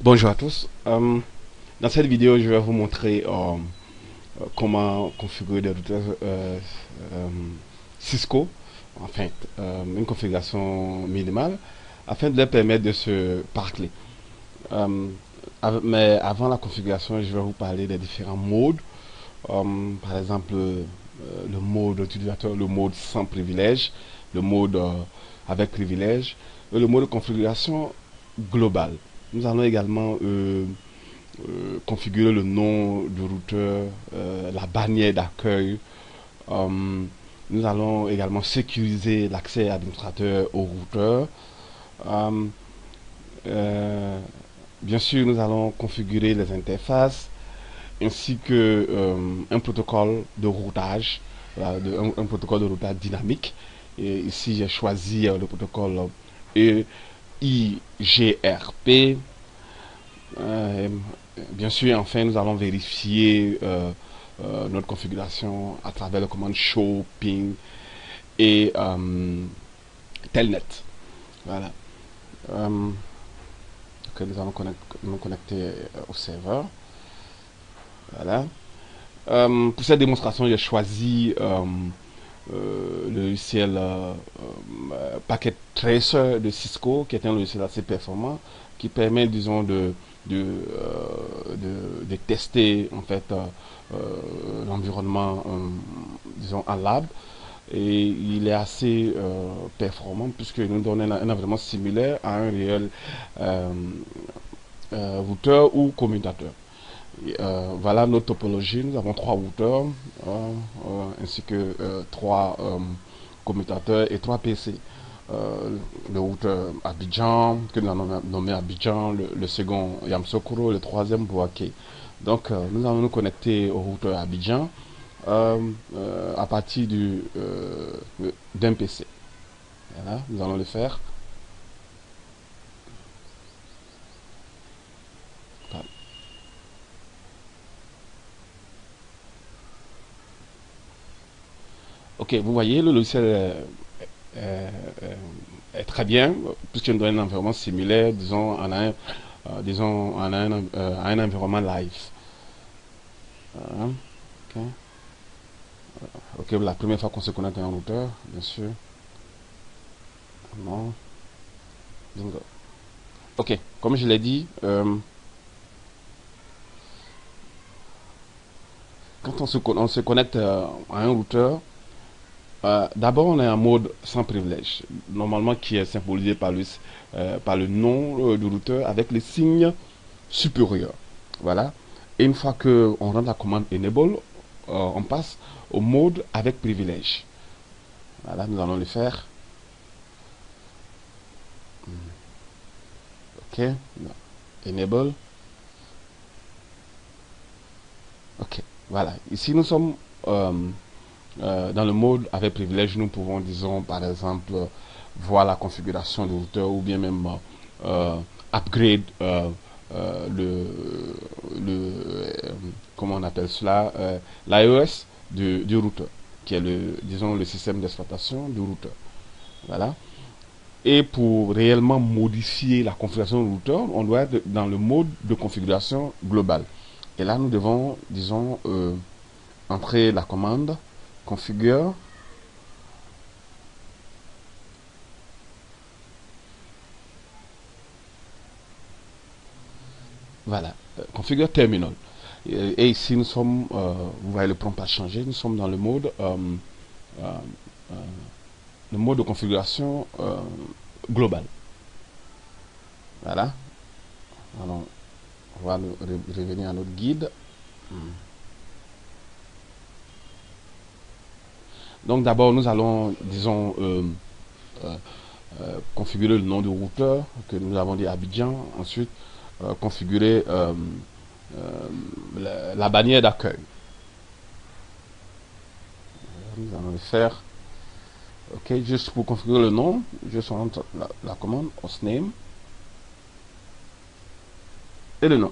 Bonjour à tous. Dans cette vidéo, je vais vous montrer comment configurer des routeurs euh, Cisco, enfin une configuration minimale, afin de leur permettre de se parler. Euh, mais avant la configuration, je vais vous parler des différents modes. Par exemple, le mode utilisateur, le mode sans privilège, le mode avec privilège, et le mode de configuration globale. Nous allons également configurer le nom du routeur, la bannière d'accueil. Nous allons également sécuriser l'accès administrateur au routeur. Euh, euh, Bien sûr, nous allons configurer les interfaces ainsi que un protocole de routage, voilà, un protocole de routage dynamique. Et ici, j'ai choisi le protocole EIGRP. Euh, Bien sûr, enfin, nous allons vérifier notre configuration à travers le commande show, ping et telnet. Voilà. Que nous allons nous connecter au serveur. Voilà. Pour cette démonstration, j'ai choisi le logiciel Packet Tracer de Cisco, qui est un logiciel assez performant, qui permet, disons, de tester en fait l'environnement, disons, en lab. Et il est assez performant puisque nous donne un environnement similaire à un réel euh, routeur ou commutateur. Voilà notre topologie. Nous avons trois routeurs ainsi que trois commutateurs et trois PC. Le routeur Abidjan, que nous avons nommé Abidjan, le second Yamsokoro, le troisième Bouaké. Donc nous allons nous connecter au routeur Abidjan à partir d'un PC. Voilà, nous allons le faire. Ok, vous voyez, le logiciel euh, euh, est très bien, puisqu'il nous donne un environnement similaire, disons, à un environnement live. Voilà. Ok. Ok, la première fois qu'on se connecte à un routeur, bien sûr. Non. Bingo. Ok, comme je l'ai dit, quand on se connecte à un routeur, d'abord on est en mode sans privilège, normalement qui est symbolisé par le nom du routeur avec les signes supérieurs. Voilà. Et une fois qu'on rend la commande enable, on passe au mode avec privilège. Voilà, nous allons le faire. Ok. Enable. Ok. Voilà. Ici, nous sommes dans le mode avec privilège. Nous pouvons, disons, par exemple, voir la configuration du routeur ou bien même upgrade comment on appelle cela, l'iOS du routeur, qui est disons, le système d'exploitation du routeur. Voilà. Et pour réellement modifier la configuration du routeur, on doit être dans le mode de configuration globale. Et là, nous devons, disons, entrer la commande configure. Voilà, configure terminal. Et ici, nous sommes, vous voyez le prompt a changé, nous sommes dans euh, le mode de configuration globale. Voilà. Alors, on va revenir à notre guide. Donc d'abord, nous allons, disons, configurer le nom du routeur que nous avons dit Abidjan. Ensuite, configurer la bannière d'accueil. Nous allons le faire. Ok, juste pour configurer le nom, je rentre la commande hostname et le nom.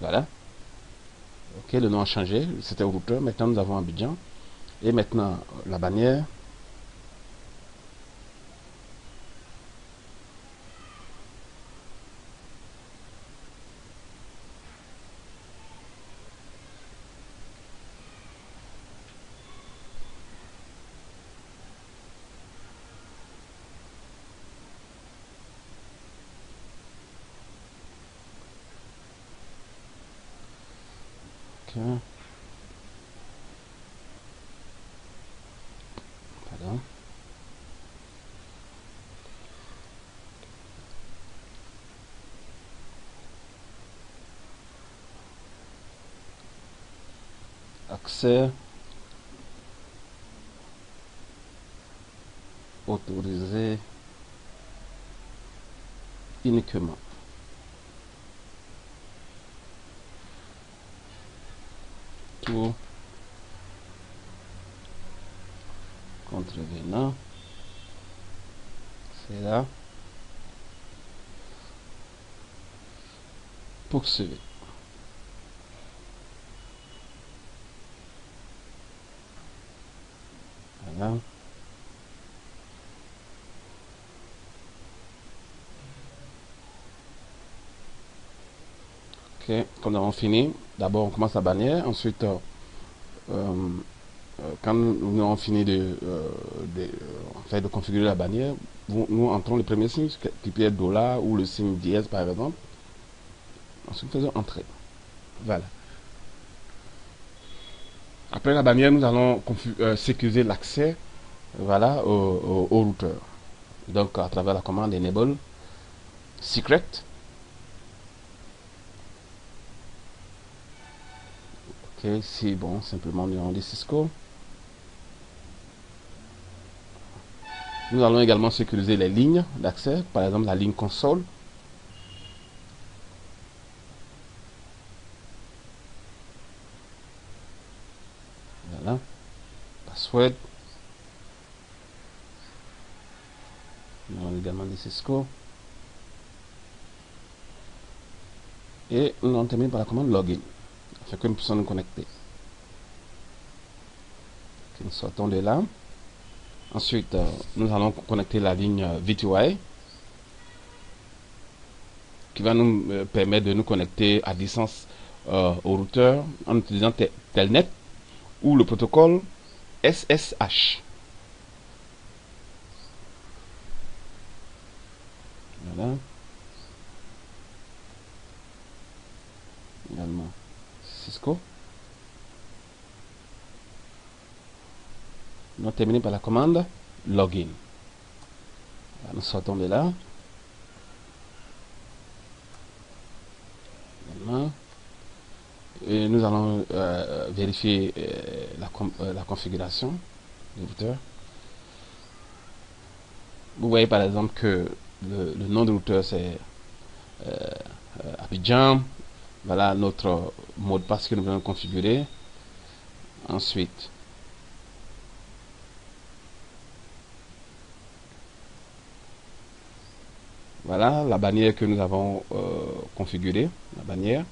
Voilà. Ok, le nom a changé. C'était routeur. Maintenant, nous avons Abidjan. Et maintenant, la bannière. Pardon. Accès autorisé uniquement. Tout contrevenant, c'est là. Poursuivre. Voilà. Ok, comme nous avons fini, d'abord on commence la bannière, ensuite quand nous avons fini de configurer la bannière, nous entrons le premier signe qui peut être dollar ou le signe dièse par exemple. Ensuite faisons entrer. Voilà. Après la bannière, nous allons sécuriser l'accès, voilà, au routeur. Donc à travers la commande enable secret. Ok, ici bon, simplement nous allons dire Cisco. Nous allons également sécuriser les lignes d'accès, par exemple la ligne console. Voilà. Password. Nous allons également dire Cisco. Et nous allons terminer par la commande login, afin que nous puissions nous connecter. Okay, nous sortons de là. Ensuite, nous allons connecter la ligne V2I qui va nous permettre de nous connecter à distance au routeur en utilisant Telnet ou le protocole SSH. Voilà. Également Cisco. Nous allons terminer par la commande login. Voilà, nous sortons de là. Voilà. Et nous allons vérifier la configuration du routeur. Vous voyez par exemple que le nom du routeur c'est Abidjan. Voilà notre mot de passe que nous allons configurer. Ensuite, voilà la bannière que nous avons configurée, la bannière.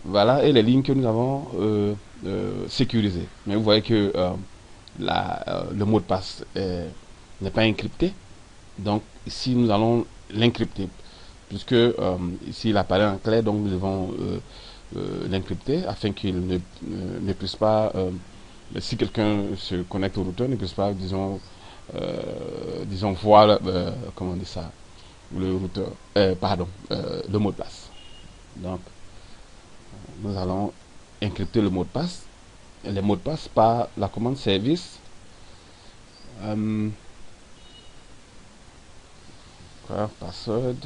Voilà, et les lignes que nous avons sécurisées. Mais vous voyez que le mot de passe n'est pas encrypté. Donc ici nous allons l'encrypter. Puisque ici il apparaît en clair, donc nous devons l'encrypter afin qu'il ne puisse pas, si quelqu'un se connecte au routeur, ne puisse pas, disons voir, comment on dit ça, le routeur, pardon, le mot de passe. Donc nous allons encrypter le mot de passe, et les mots de passe par la commande service. Password.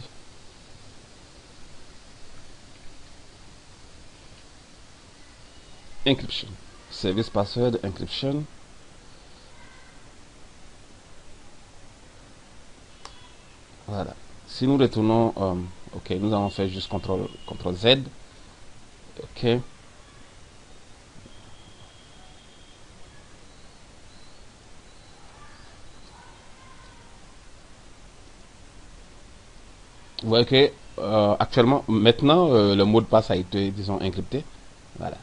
Encryption. Service password encryption. Voilà. Si nous retournons, ok, nous allons faire juste CTRL Z. Ok. Vous voyez que actuellement, maintenant, le mot de passe a été, disons, encrypté. Voilà.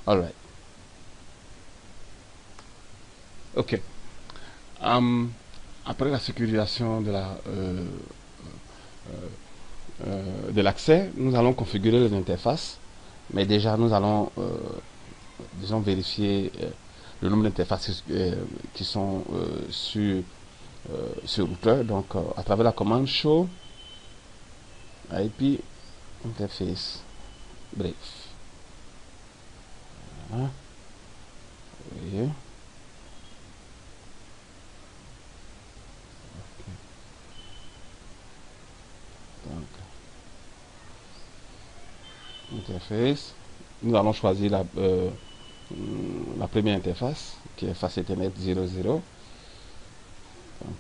Alright. Ok. Après la sécurisation de l'accès, nous allons configurer les interfaces. Mais déjà, nous allons, disons, vérifier le nombre d'interfaces qui sont sur ce routeur. Donc, à travers la commande show IP interface bref. Voilà. Vous voyez. Donc, interface. Nous allons choisir la première interface qui est face Ethernet 00. Donc,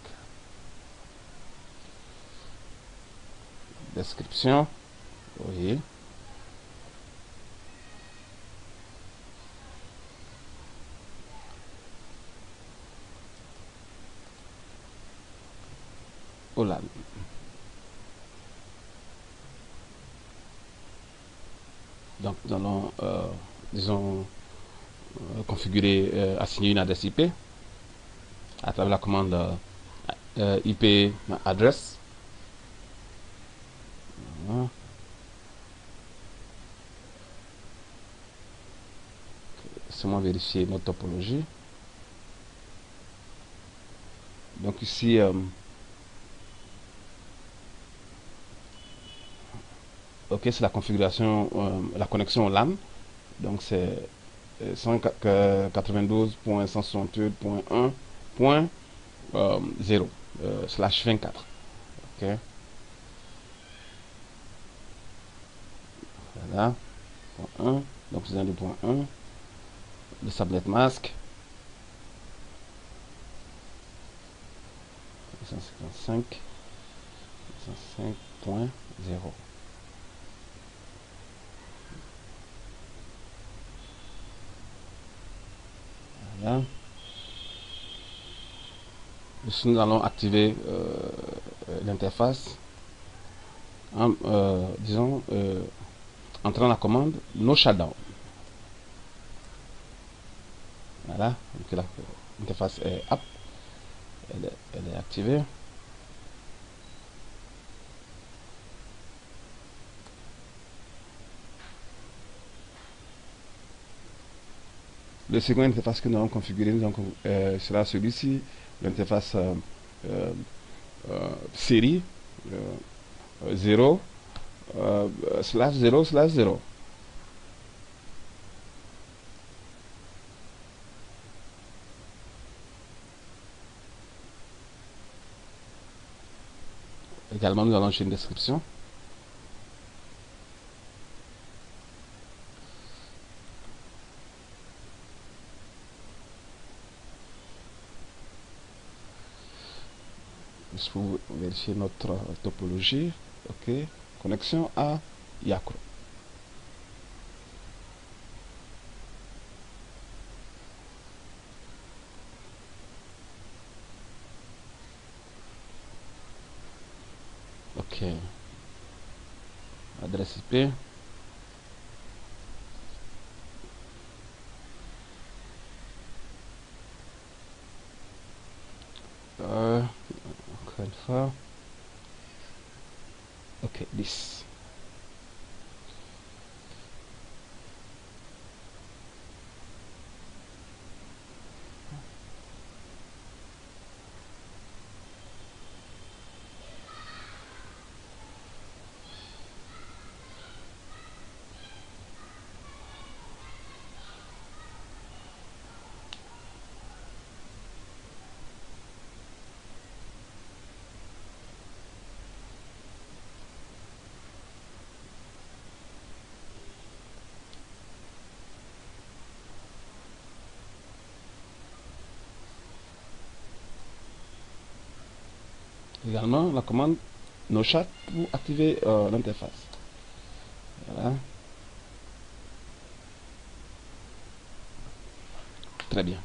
description. Vous voyez. OLAN. Donc nous allons, disons, configurer, assigner une adresse IP à travers la commande IP address. Voilà. Seulement vérifier notre topologie. Donc ici, ok, c'est la configuration, la connexion au LAN. Donc c'est 192.168.1.0/24. Ok. Voilà. Point 1. Donc c'est le point 1. Le subnet mask. 155.0. Voilà. Ici, nous allons activer l'interface en, disons, entrant la commande no shutdown. Voilà, donc l'interface est up, elle est activée. Le second interface que nous allons configurer sera celui-ci, l'interface série 0/0/0. Également, nous allons chez une description. Juste pour vérifier notre topologie. Ok. Connexion à Yacro. Ok. Adresse IP. Encore une fois. Ok, 10. Également la commande noshut pour activer l'interface. Voilà. Très bien.